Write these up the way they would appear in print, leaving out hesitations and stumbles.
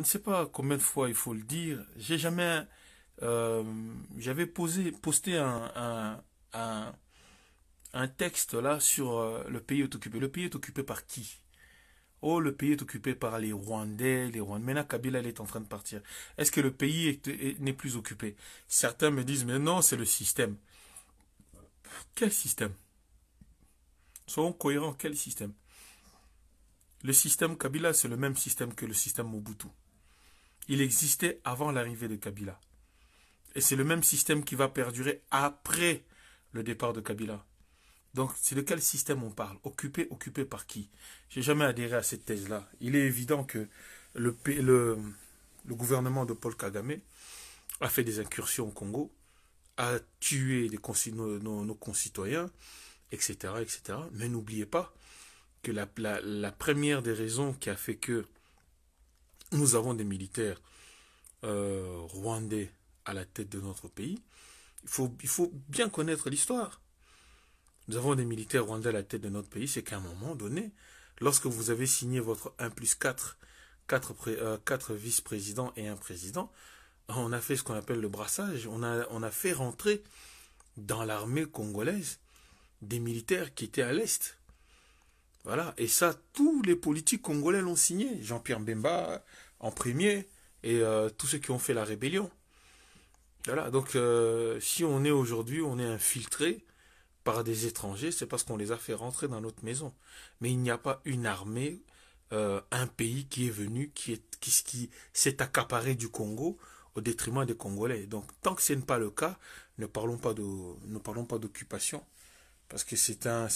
ne sais pas combien de fois il faut le dire, j'ai jamais, j'avais posté un, un texte là sur le pays est occupé. Le pays est occupé par qui? Oh, le pays est occupé par les Rwandais, les Rwandais. Maintenant, Kabila, elle est en train de partir. Est-ce que le pays n'est plus occupé? Certains me disent, mais non, c'est le système. Quel système? Soyons cohérents, quel système? Le système Kabila, c'est le même système que le système Mobutu. Il existait avant l'arrivée de Kabila. Et c'est le même système qui va perdurer après le départ de Kabila. Donc, c'est de quel système on parle? Occupé, occupé par qui? J'ai jamais adhéré à cette thèse-là. Il est évident que le gouvernement de Paul Kagame a fait des incursions au Congo, a tué nos concitoyens, etc., etc. Mais n'oubliez pas que la première des raisons qui a fait que nous avons des militaires rwandais à la tête de notre pays, il faut bien connaître l'histoire. Nous avons des militaires rwandais à la tête de notre pays, c'est qu'à un moment donné, lorsque vous avez signé votre 1 plus 4, 4 vice-présidents et un président, on a fait ce qu'on appelle le brassage. On a fait rentrer dans l'armée congolaise des militaires qui étaient à l'Est. Voilà. Et ça, tous les politiques congolais l'ont signé. Jean-Pierre Mbemba en premier et tous ceux qui ont fait la rébellion. Voilà. Donc, si on est aujourd'hui, on est infiltré par des étrangers, c'est parce qu'on les a fait rentrer dans notre maison. Mais il n'y a pas une armée, un pays qui est venu, qui s'est accaparé du Congo au détriment des Congolais. Donc, tant que ce n'est pas le cas, ne parlons pas d'occupation, parce que c'est un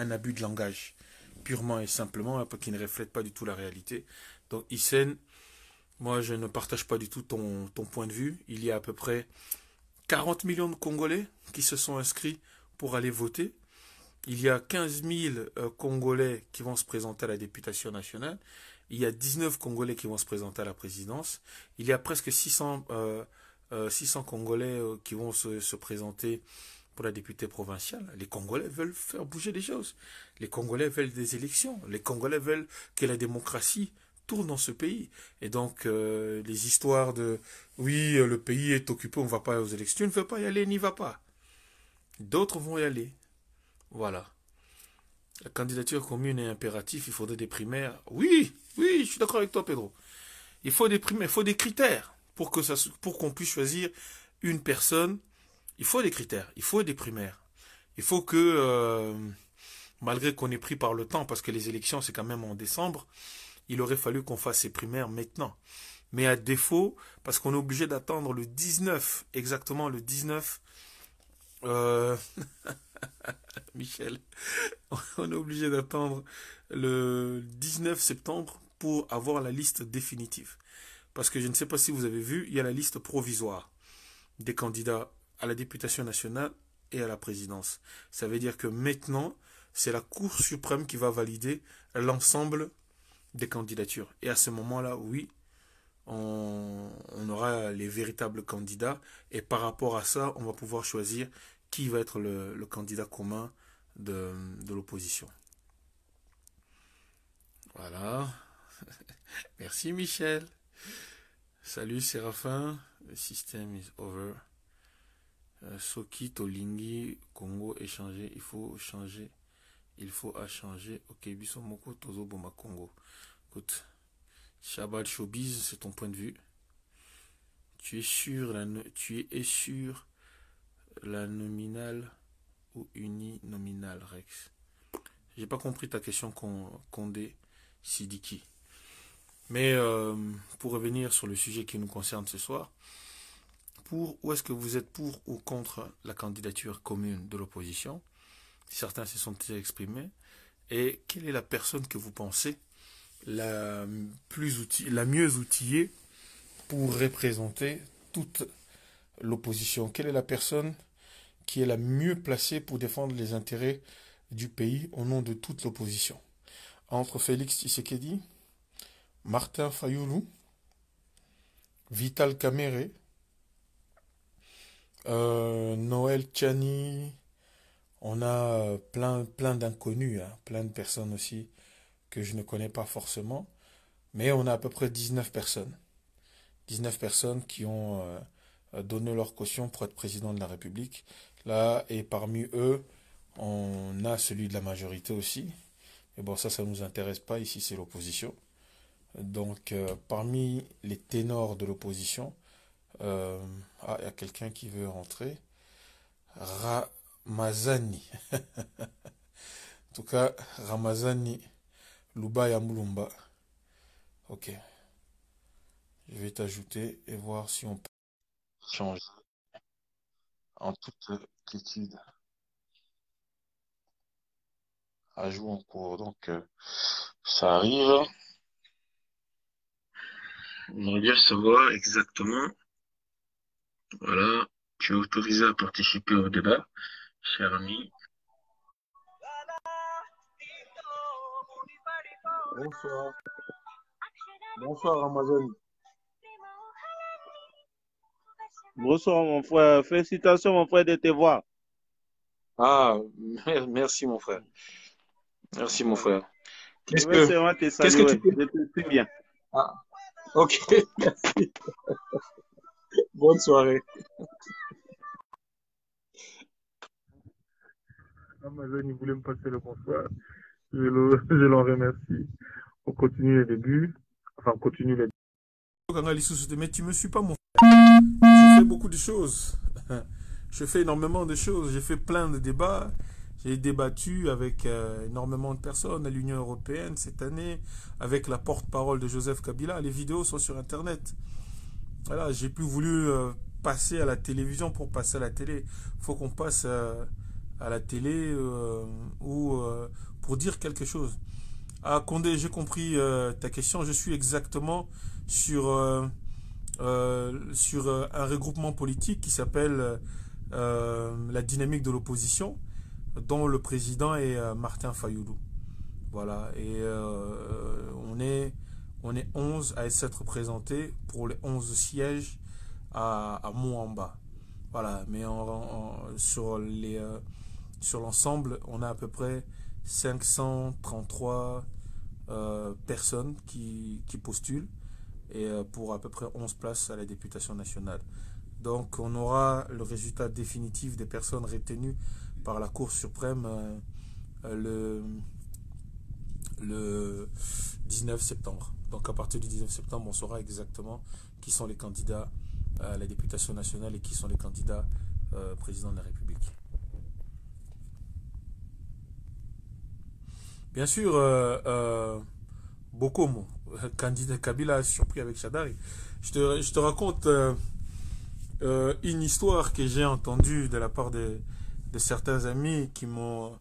abus de langage, purement et simplement, qui ne reflète pas du tout la réalité. Donc, Hissène, moi, je ne partage pas du tout ton point de vue. Il y a à peu près 40 millions de Congolais qui se sont inscrits pour aller voter. Il y a 15 000 Congolais qui vont se présenter à la députation nationale. Il y a 19 Congolais qui vont se présenter à la présidence. Il y a presque 600 Congolais qui vont se présenter pour la députée provinciale. Les Congolais veulent faire bouger les choses. Les Congolais veulent des élections. Les Congolais veulent que la démocratie tourne dans ce pays. Et donc, les histoires de oui, le pays est occupé, on ne va pas aux élections. Tu ne veux pas y aller, n'y va pas. D'autres vont y aller. Voilà. La candidature commune est impérative, il faudrait des primaires. Oui, oui, je suis d'accord avec toi, Pedro. Il faut des primaires, il faut des critères pour qu'on puisse choisir une personne. Il faut des critères, il faut des primaires. Il faut que, malgré qu'on ait pris par le temps, parce que les élections c'est quand même en décembre, il aurait fallu qu'on fasse ces primaires maintenant. Mais à défaut, parce qu'on est obligé d'attendre le 19, exactement le 19, euh, Michel, on est obligé d'attendre le 19 septembre pour avoir la liste définitive. Parce que je ne sais pas si vous avez vu, il y a la liste provisoire des candidats à la députation nationale et à la présidence. Ça veut dire que maintenant, c'est la Cour suprême qui va valider l'ensemble des candidatures. Et à ce moment-là, oui, on aura les véritables candidats. Et par rapport à ça, on va pouvoir choisir qui va être le candidat commun de l'opposition. Voilà. Merci Michel. Salut Séraphin. Le système is over. Soki, Tolingi, Congo, échanger. Il faut changer. Il faut changer. Ok, Bisomoko, Tozo, Boma, Congo. Écoute. Shabbat Showbiz, c'est ton point de vue. Tu es sur la nominale ou uninominale, Rex? J'ai pas compris ta question, Condé Sidiki. Mais pour revenir sur le sujet qui nous concerne ce soir, où est-ce que vous êtes pour ou contre la candidature commune de l'opposition? Certains se sont exprimés. Et quelle est la personne que vous pensez la mieux outillée pour représenter toute l'opposition? Quelle est la personne qui est la mieux placée pour défendre les intérêts du pays au nom de toute l'opposition? Entre Félix Tshisekedi, Martin Fayoulou, Vital Kamerhe, Noël Tchani, on a plein d'inconnus, hein, plein de personnes aussi que je ne connais pas forcément. Mais on a à peu près 19 personnes. 19 personnes qui ont donné leur caution pour être président de la République. Là, et parmi eux, on a celui de la majorité aussi. Mais bon, ça ne nous intéresse pas. Ici, c'est l'opposition. Donc, parmi les ténors de l'opposition, il y a quelqu'un qui veut rentrer. Ramazani. En tout cas, Ramazani Lubaya Mulumba. Ok. Je vais t'ajouter et voir si on peut changer en toute quiétude. Ajout en cours. Donc, ça arrive. On aimerait bien savoir exactement. Voilà. Tu es autorisé à participer au débat, cher ami. Bonsoir. Bonsoir, Amazon. Bonsoir mon frère, félicitations mon frère de te voir. Ah, merci mon frère. Merci mon frère. Je vais seulement te Qu'est-ce que tu saluer, je te suis bien. Ah, ok, merci. Bonne soirée. Amazon, il voulait me passer le bonsoir. Je l'en remercie. On continue les débuts. Enfin, on continue les Mais tu me suis pas mon frère. Je fais beaucoup de choses. Je fais énormément de choses. J'ai fait plein de débats. J'ai débattu avec énormément de personnes à l'Union européenne cette année, avec la porte-parole de Joseph Kabila. Les vidéos sont sur Internet. Voilà, j'ai plus voulu passer à la télévision pour passer à la télé. Il faut qu'on passe à la télé ou pour dire quelque chose. Ah, Condé, j'ai compris ta question. Je suis exactement sur, un regroupement politique qui s'appelle la dynamique de l'opposition, dont le président est Martin Fayoulou. Voilà, et on est 11 à s'être présentés pour les 11 sièges à Moamba. Voilà, mais sur l'ensemble, on a à peu près 533 personnes qui postulent et pour à peu près 11 places à la députation nationale. Donc on aura le résultat définitif des personnes retenues par la Cour suprême le 19 septembre. Donc à partir du 19 septembre, on saura exactement qui sont les candidats à la députation nationale et qui sont les candidats président de la République. Bien sûr, Bokomo, candidat Kabila a surpris avec Chadari. Je te raconte une histoire que j'ai entendue de la part de certains amis qui m'ont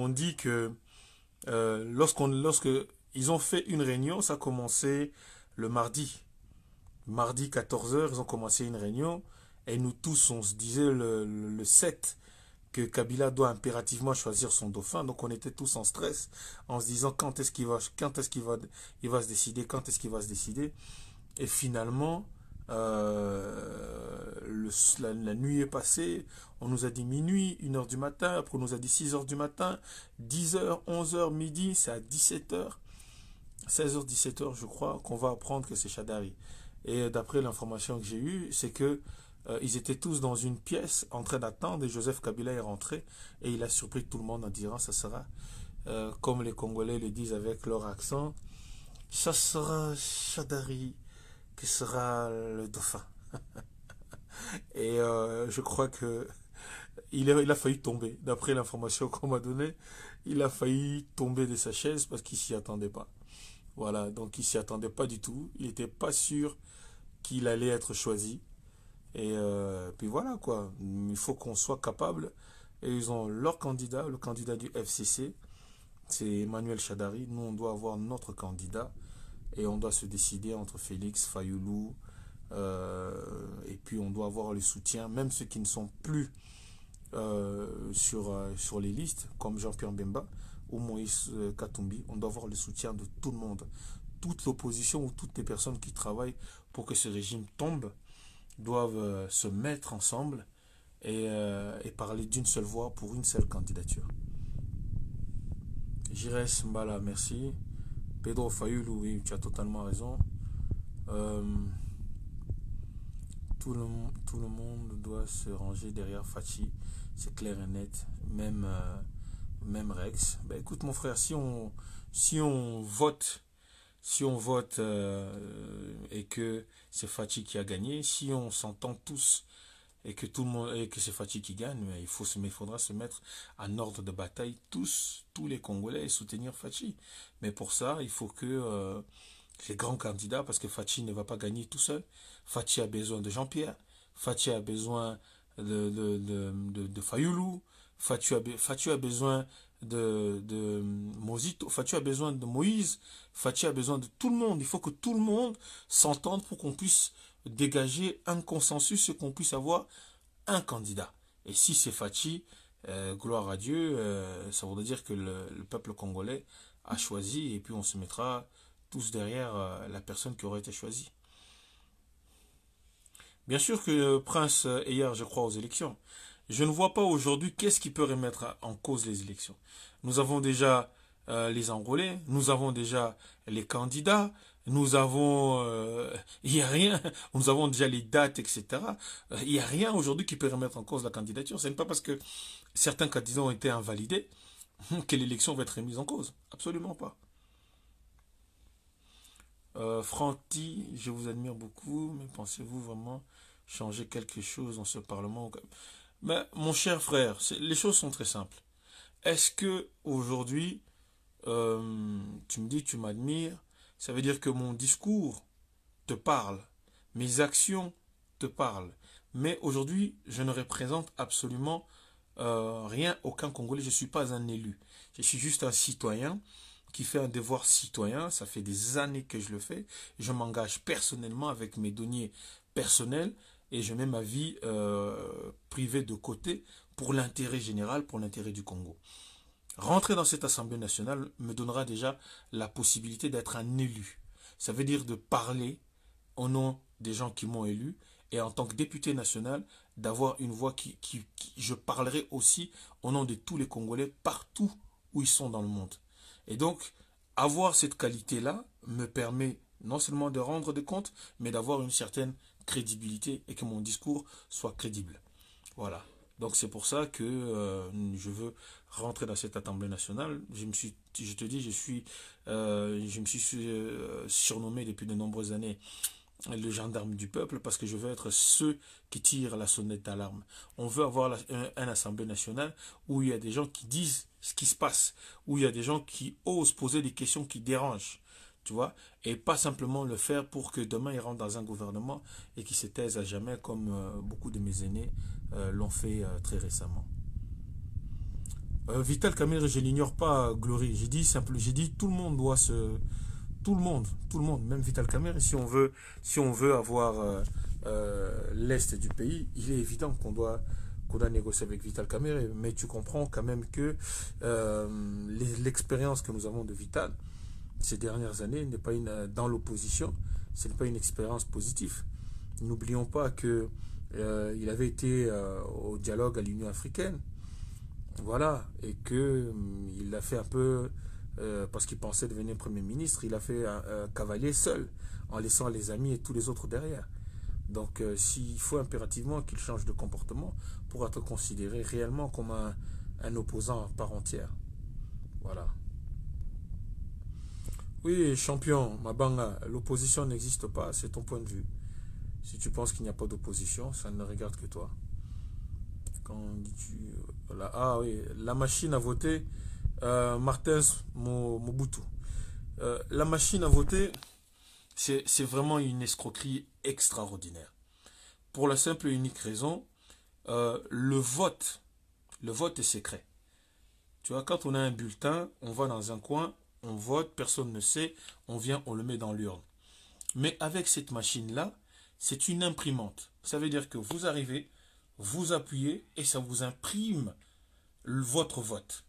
dit que lorsque ils ont fait une réunion, ça a commencé le mardi. Mardi 14 heures, ils ont commencé une réunion et nous tous, on se disait le 7 que Kabila doit impérativement choisir son dauphin. Donc on était tous en stress en se disant quand est-ce qu'il va se décider, quand est-ce qu'il va se décider. Et finalement, la nuit est passée, on nous a dit minuit, 1 heure du matin, après on nous a dit 6 heures du matin, 10 heures, 11 heures, midi, c'est à 17 heures, 16 heures, 17 heures je crois, qu'on va apprendre que c'est Chadari. Et d'après l'information que j'ai eue, c'est que ils étaient tous dans une pièce en train d'attendre et Joseph Kabila est rentré et il a surpris tout le monde en disant ça sera, comme les Congolais le disent avec leur accent, ça sera Chadari qui sera le dauphin. Et je crois que il a failli tomber. D'après l'information qu'on m'a donnée, il a failli tomber de sa chaise parce qu'il s'y attendait pas. Voilà, donc il s'y attendait pas du tout. Il n'était pas sûr qu'il allait être choisi. Et puis voilà quoi. Il faut qu'on soit capable. Et ils ont leur candidat, le candidat du FCC, c'est Emmanuel Chadari. Nous, on doit avoir notre candidat. Et on doit se décider entre Félix, Fayoulou, et puis on doit avoir le soutien, même ceux qui ne sont plus sur les listes, comme Jean-Pierre Bemba ou Moïse Katumbi. On doit avoir le soutien de tout le monde. Toute l'opposition ou toutes les personnes qui travaillent pour que ce régime tombe doivent se mettre ensemble et parler d'une seule voix pour une seule candidature. Jires Mbala, merci. Pedro Fayoulou, oui, tu as totalement raison. Euh, tout le monde doit se ranger derrière Fachi. C'est clair et net. Même Rex. Ben, écoute, mon frère, si on vote, et que c'est Fachi qui a gagné, si on s'entend tous et que tout le monde et que c'est Fachi qui gagne, mais il faudra se mettre en ordre de bataille tous les Congolais et soutenir Fachi. Mais pour ça, il faut que les grands candidats, parce que Fachi ne va pas gagner tout seul. Fachi a besoin de Jean-Pierre, Fachi a besoin de Fayoulou, Fachi a besoin de Mosito, Fachi a besoin de Moïse, Fachi a besoin de tout le monde. Il faut que tout le monde s'entende pour qu'on puisse dégager un consensus et qu'on puisse avoir un candidat. Et si c'est Fachi, gloire à Dieu, ça voudrait dire que le peuple congolais a choisi et puis on se mettra tous derrière la personne qui aurait été choisie. Bien sûr que Prince est hier, je crois, aux élections. Je ne vois pas aujourd'hui qu'est-ce qui peut remettre en cause les élections. Nous avons déjà les enrôlés, nous avons déjà les candidats, nous avons, il n'y a rien, nous avons déjà les dates, etc. Il n'y a rien aujourd'hui qui peut remettre en cause la candidature. Ce n'est pas parce que certains candidats ont été invalidés que l'élection va être remise en cause. Absolument pas. Francky, je vous admire beaucoup, mais pensez-vous vraiment changer quelque chose dans ce Parlement? Mais mon cher frère, les choses sont très simples. Est-ce que aujourd'hui, tu me dis que tu m'admires, ça veut dire que mon discours te parle, mes actions te parlent. Mais aujourd'hui, je ne représente absolument rien, aucun Congolais. Je ne suis pas un élu. Je suis juste un citoyen qui fait un devoir citoyen. Ça fait des années que je le fais. Je m'engage personnellement avec mes deniers personnels et je mets ma vie privée de côté pour l'intérêt général, pour l'intérêt du Congo. Rentrer dans cette Assemblée nationale me donnera déjà la possibilité d'être un élu. Ça veut dire de parler au nom des gens qui m'ont élu et en tant que député national, d'avoir une voix je parlerai aussi au nom de tous les Congolais partout où ils sont dans le monde. Et donc, avoir cette qualité-là me permet non seulement de rendre des comptes, mais d'avoir une certaine crédibilité et que mon discours soit crédible. Voilà. Donc c'est pour ça que je veux rentrer dans cette Assemblée nationale. Je te dis, je me suis surnommé depuis de nombreuses années le gendarme du peuple parce que je veux être ceux qui tirent la sonnette d'alarme. On veut avoir une Assemblée nationale où il y a des gens qui disent ce qui se passe, où il y a des gens qui osent poser des questions qui dérangent, tu vois, et pas simplement le faire pour que demain ils rentrent dans un gouvernement et qu'ils se taisent à jamais comme beaucoup de mes aînés l'ont fait très récemment. Vital Kamerhe, je l'ignore pas, Glory. J'ai dit tout le monde doit se... Tout le monde, même Vital Kamerhe, si on veut avoir l'Est du pays, il est évident qu'on doit négocier avec Vital Kamerhe. Mais tu comprends quand même que l'expérience que nous avons de Vital ces dernières années n'est pas dans l'opposition, ce n'est pas une expérience positive. N'oublions pas que il avait été au dialogue à l'Union africaine, voilà, et que il a fait un peu parce qu'il pensait devenir Premier ministre, il a fait un cavalier seul, en laissant les amis et tous les autres derrière. Donc s'il faut impérativement qu'il change de comportement pour être considéré réellement comme un opposant à part entière. Voilà. Oui, champion, Mabanga, l'opposition n'existe pas, c'est ton point de vue. Si tu penses qu'il n'y a pas d'opposition, ça ne regarde que toi. Quand dis-tu... Voilà. Ah oui, la machine à voter, Martins Mobutu. La machine à voter, c'est vraiment une escroquerie extraordinaire. Pour la simple et unique raison, le vote est secret. Tu vois, quand on a un bulletin, on va dans un coin, on vote, personne ne sait, on vient, on le met dans l'urne. Mais avec cette machine-là, c'est une imprimante. Ça veut dire que vous arrivez, vous appuyez et ça vous imprime votre vote.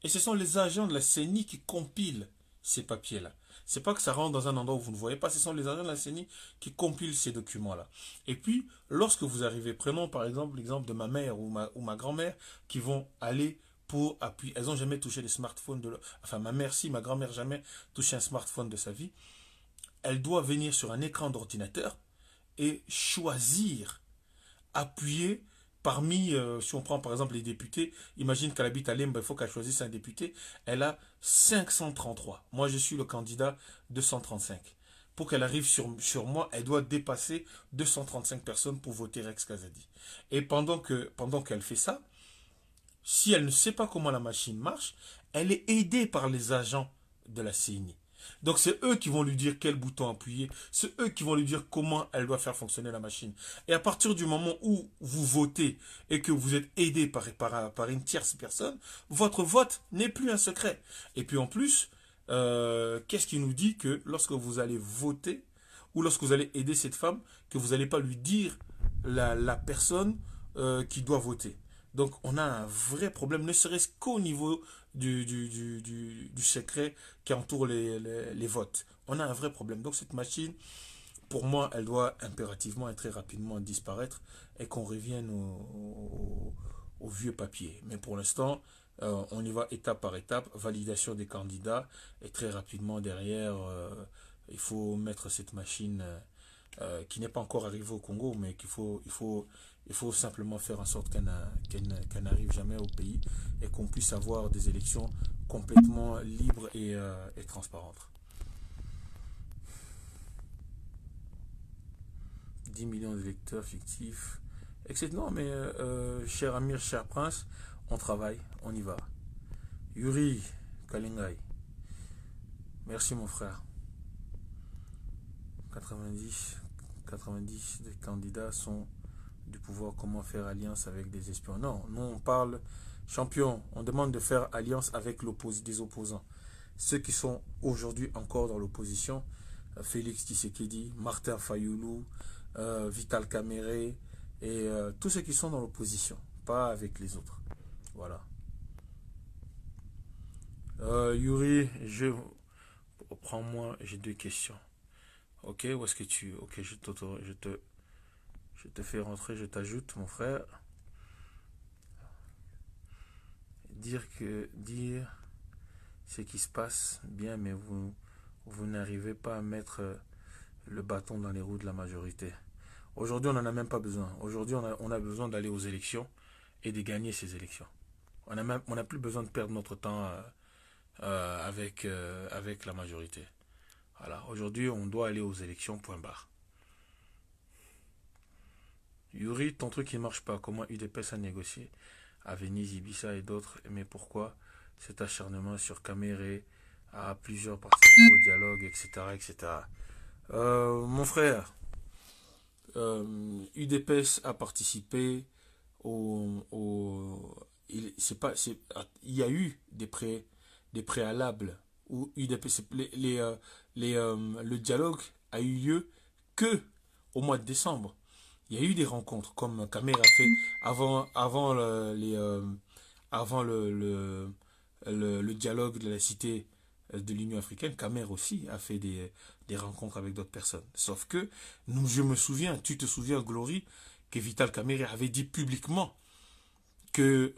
Et ce sont les agents de la CENI qui compilent ces papiers-là. C'est pas que ça rentre dans un endroit où vous ne voyez pas, ce sont les agents de la CENI qui compilent ces documents-là. Et puis, lorsque vous arrivez, prenons par exemple l'exemple de ma mère ou ma grand-mère qui vont aller pour appuyer. Elles n'ont jamais touché les smartphones enfin, ma mère, si, ma grand-mère, jamais touché un smartphone de sa vie. Elle doit venir sur un écran d'ordinateur et choisir, appuyer parmi, si on prend par exemple les députés, imagine qu'elle habite à Limbe, il faut qu'elle choisisse un député, elle a 533. Moi, je suis le candidat 235. Pour qu'elle arrive sur moi, elle doit dépasser 235 personnes pour voter Rex Kazadi. Et pendant qu'elle fait ça, si elle ne sait pas comment la machine marche, elle est aidée par les agents de la CENI. Donc c'est eux qui vont lui dire quel bouton appuyer, c'est eux qui vont lui dire comment elle doit faire fonctionner la machine. Et à partir du moment où vous votez et que vous êtes aidé par une tierce personne, votre vote n'est plus un secret. Et puis en plus, qu'est-ce qui nous dit que lorsque vous allez voter ou lorsque vous allez aider cette femme, que vous n'allez pas lui dire la personne qui doit voter. Donc on a un vrai problème, ne serait-ce qu'au niveau du secret qui entoure les votes. On a un vrai problème. Donc cette machine, pour moi, elle doit impérativement et très rapidement disparaître et qu'on revienne au vieux papier. Mais pour l'instant, on y va étape par étape, validation des candidats et très rapidement derrière, il faut mettre cette machine qui n'est pas encore arrivée au Congo, mais il faut simplement faire en sorte qu'elle n'arrive jamais au pays et qu'on puisse avoir des élections complètement libres et transparentes. 10 millions d'électeurs fictifs, etc. Non, mais cher Amir, cher Prince, on travaille, on y va. Yuri Kalingai, merci mon frère. 90 des candidats sont du pouvoir, comment faire alliance avec des espions. Non, nous on parle, champion, on demande de faire alliance avec des opposants. Ceux qui sont aujourd'hui encore dans l'opposition, Félix Tshisekedi, Martin Fayoulou, Vital Kamerhe et tous ceux qui sont dans l'opposition, pas avec les autres. Voilà. Yuri, prends-moi, j'ai deux questions. Ok, où est-ce que tu... Ok, je te fais rentrer, je t'ajoute, mon frère. Dire ce qui se passe bien, mais vous n'arrivez pas à mettre le bâton dans les roues de la majorité. Aujourd'hui, on n'en a même pas besoin. Aujourd'hui, on a besoin d'aller aux élections et de gagner ces élections. On n'a plus besoin de perdre notre temps avec la majorité. Voilà, aujourd'hui, on doit aller aux élections, point barre. Yuri, ton truc, il marche pas. Comment UDPS a négocié à Venise, Ibiza et d'autres? Mais pourquoi cet acharnement sur Kamerhe à plusieurs participants au dialogue, etc. etc. Mon frère, UDPS a participé il y a eu des préalables où UDPS, le dialogue a eu lieu que au mois de décembre. Il y a eu des rencontres comme Kamer a fait avant le dialogue de la cité de l'Union africaine. Kamer aussi a fait des rencontres avec d'autres personnes. Sauf que je me souviens, tu te souviens, Glory, que Vital Kamerhe avait dit publiquement que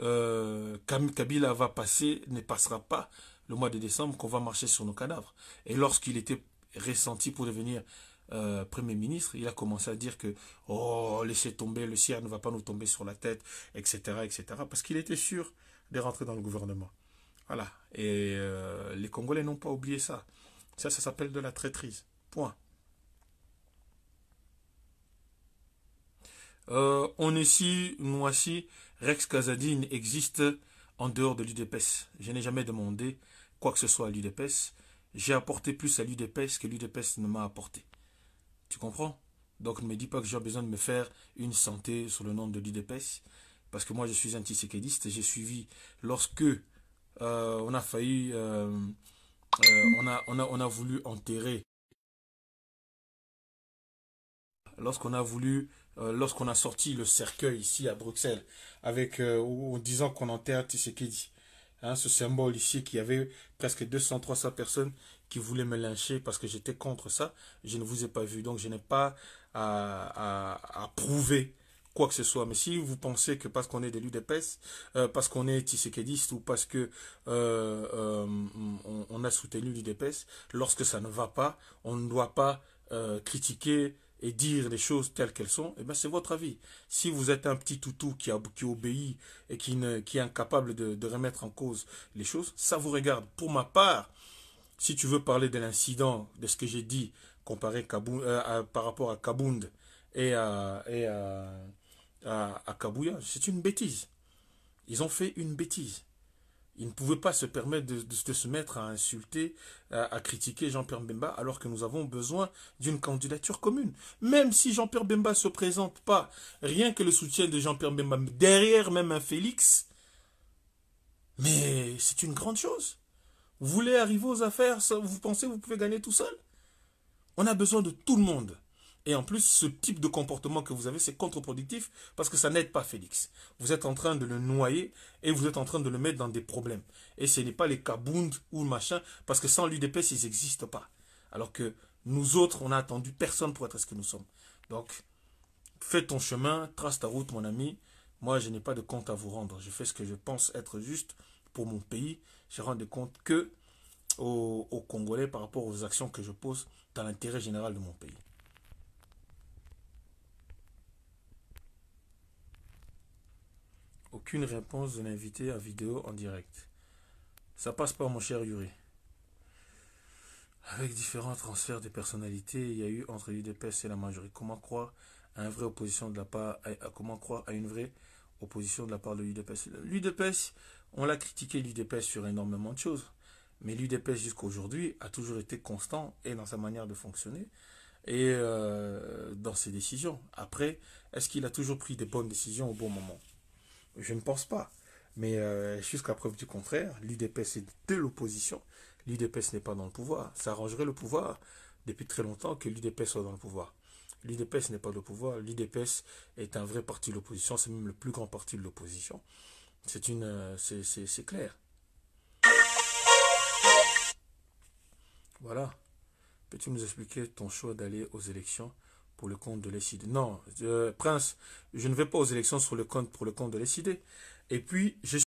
Kabila ne passera pas le mois de décembre, qu'on va marcher sur nos cadavres. Et lorsqu'il était ressenti pour devenir Premier ministre, il a commencé à dire que laissez tomber, le ciel ne va pas nous tomber sur la tête, etc. etc. parce qu'il était sûr de rentrer dans le gouvernement. Voilà. Et les Congolais n'ont pas oublié ça. Ça s'appelle de la traîtrise. Point. Nous aussi, Rex Kazadi existe en dehors de l'UDPS. Je n'ai jamais demandé quoi que ce soit à l'UDPS. J'ai apporté plus à l'UDPS que l'UDPS ne m'a apporté. Tu comprends? Donc ne me dis pas que j'ai besoin de me faire une santé sur le nom de l'UDPS. Parce que moi je suis anti-séquediste. J'ai suivi lorsque on a failli... on a voulu enterrer. Lorsqu'on a sorti le cercueil ici à Bruxelles, en disant qu'on enterre Tshisekedi. Hein, ce symbole ici, qui avait presque 200-300 personnes qui voulaient me lyncher parce que j'étais contre ça. Je ne vous ai pas vu, donc je n'ai pas à prouver quoi que ce soit. Mais si vous pensez que parce qu'on est de l'UDPS, parce qu'on est tshisekedi ou parce que on a soutenu l'UDPS, lorsque ça ne va pas, on ne doit pas critiquer et dire les choses telles qu'elles sont, eh ben c'est votre avis. Si vous êtes un petit toutou qui obéit et qui est incapable de remettre en cause les choses, ça vous regarde. Pour ma part, si tu veux parler de l'incident, de ce que j'ai dit, comparé par rapport à Kabound et à Kabouya, c'est une bêtise. Ils ont fait une bêtise. Ils ne pouvaient pas se permettre de se mettre à insulter, à critiquer Jean-Pierre Bemba, alors que nous avons besoin d'une candidature commune. Même si Jean-Pierre Bemba ne se présente pas, rien que le soutien de Jean-Pierre Bemba, derrière même un Félix, mais c'est une grande chose. Vous voulez arriver aux affaires, vous pensez que vous pouvez gagner tout seul? On a besoin de tout le monde. Et en plus, ce type de comportement que vous avez, c'est contre-productif parce que ça n'aide pas Félix. Vous êtes en train de le noyer et vous êtes en train de le mettre dans des problèmes. Et ce n'est pas les Kabound ou machin, parce que sans l'UDPS, ils n'existent pas. Alors que nous autres, on n'a attendu personne pour être ce que nous sommes. Donc, fais ton chemin, trace ta route, mon ami. Moi, je n'ai pas de compte à vous rendre. Je fais ce que je pense être juste pour mon pays. Je rends des comptes que aux Congolais par rapport aux actions que je pose dans l'intérêt général de mon pays. Aucune réponse de l'invité à vidéo en direct. Ça passe pas, mon cher Yuri. Avec différents transferts de personnalités, il y a eu entre l'UDPS et la majorité. Comment croire à une vraie opposition de la part, comment croire à une vraie opposition de la part de l'UDPS? L'UDPS, on l'a critiqué l'UDPS sur énormément de choses. Mais l'UDPS jusqu'à aujourd'hui a toujours été constant et dans sa manière de fonctionner et dans ses décisions. Après, est-ce qu'il a toujours pris des bonnes décisions au bon moment? Je ne pense pas. Mais jusqu'à preuve du contraire, l'UDPS est de l'opposition. L'UDPS n'est pas dans le pouvoir. Ça arrangerait le pouvoir depuis très longtemps que l'UDPS soit dans le pouvoir. L'UDPS n'est pas dans le pouvoir. L'UDPS est un vrai parti de l'opposition. C'est même le plus grand parti de l'opposition. C'est clair. Voilà. Peux-tu nous expliquer ton choix d'aller aux élections pour le compte de l'SID? Non, Prince, je ne vais pas aux élections pour le compte de l'SID. Et puis, je